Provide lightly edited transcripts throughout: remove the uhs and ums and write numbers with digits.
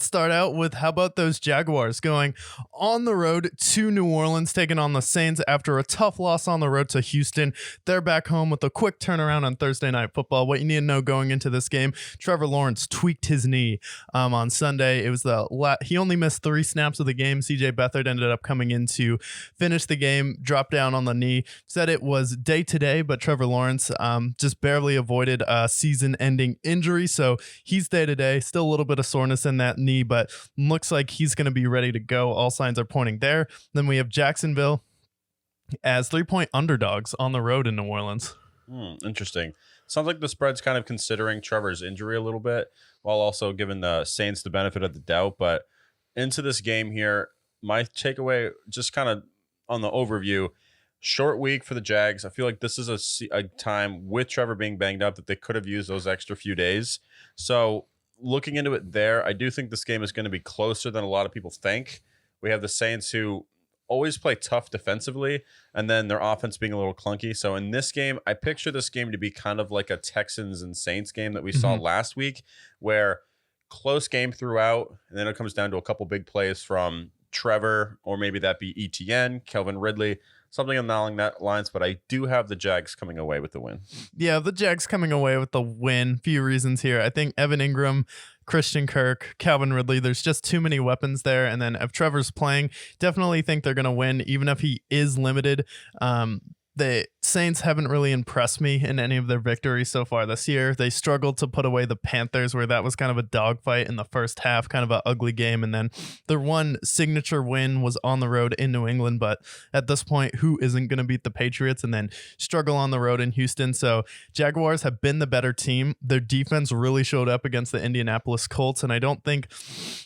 start out with how about those Jaguars going on the road to New Orleans, taking on the Saints after a tough loss on the road to Houston. They're back home with a quick turnaround on Thursday Night Football. What you need to know going into this game, Trevor Lawrence tweaked his knee on Sunday. It was he only missed 3 snaps of the game. CJ Beathard ended up coming in to finish the game, dropped down on the knee, said it was day to day, but Trevor Lawrence just barely avoided a season-ending injury, so he's day to day. Still a little bit of soreness in that knee, but looks like he's going to be ready to go. All signs are pointing there. Then we have Jacksonville as 3-point underdogs on the road in New Orleans. Interesting. Sounds like the spread's kind of considering Trevor's injury a little bit, while also giving the Saints the benefit of the doubt. But into this game here, my takeaway, just kind of on the overview, short week for the Jags. I feel like this is a time with Trevor being banged up that they could have used those extra few days. So looking into it there, I do think this game is going to be closer than a lot of people think. We have the Saints who always play tough defensively, and then their offense being a little clunky. So in this game, I picture this game to be kind of like a Texans and Saints game that we saw last week, where close game throughout, and then it comes down to a couple big plays from Trevor, or maybe that be ETN, Calvin Ridley, something along that lines. But I do have the Jags coming away with the win. Yeah, the Jags coming away with the win. Few reasons here. I think Evan Ingram, Christian Kirk, Calvin Ridley, there's just too many weapons there. And then if Trevor's playing, definitely think they're going to win, even if he is limited. The Saints haven't really impressed me in any of their victories so far this year. They struggled to put away the Panthers, where that was kind of a dogfight in the first half, kind of an ugly game. And then their one signature win was on the road in New England. But at this point, who isn't going to beat the Patriots and then struggle on the road in Houston? So Jaguars have been the better team. Their defense really showed up against the Indianapolis Colts. And I don't think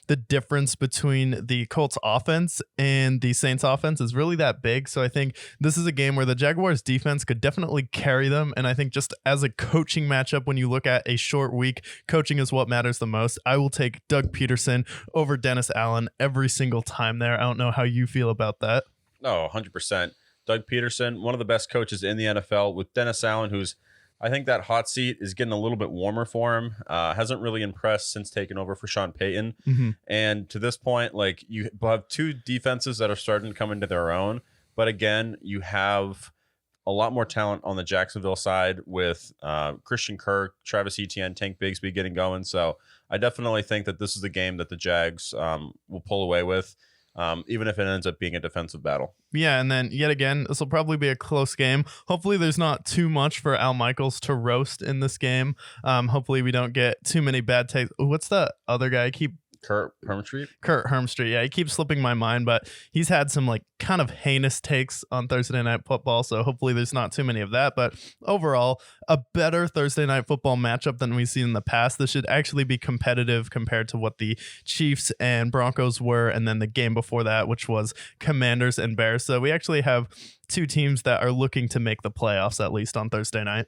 the difference between the Colts offense and the Saints offense is really that big. So I think this is a game where the Jaguars defense could definitely carry them. And I think just as a coaching matchup, when you look at a short week, coaching is what matters the most. I will take Doug Peterson over Dennis Allen every single time there. I don't know how you feel about that. No, 100%. Doug Peterson, one of the best coaches in the NFL, with Dennis Allen, who's, I think that hot seat is getting a little bit warmer for him. Hasn't really impressed since taking over for Sean Payton. And to this point, like, you have 2 defenses that are starting to come into their own. But again, you have a lot more talent on the Jacksonville side with Christian Kirk, Travis Etienne, Tank Bigsby getting going. So I definitely think that this is the game that the Jags will pull away with, even if it ends up being a defensive battle. Yeah, and then yet again, this will probably be a close game. Hopefully there's not too much for Al Michaels to roast in this game. Hopefully we don't get too many bad takes. What's the other guy? Kurt Hermstreet. Yeah, he keeps slipping my mind, but he's had some like kind of heinous takes on Thursday Night Football, so hopefully there's not too many of that. But overall, a better Thursday Night Football matchup than we've seen in the past. This should actually be competitive compared to what the Chiefs and Broncos were, and then the game before that, which was Commanders and Bears. So we actually have 2 teams that are looking to make the playoffs, at least on Thursday night.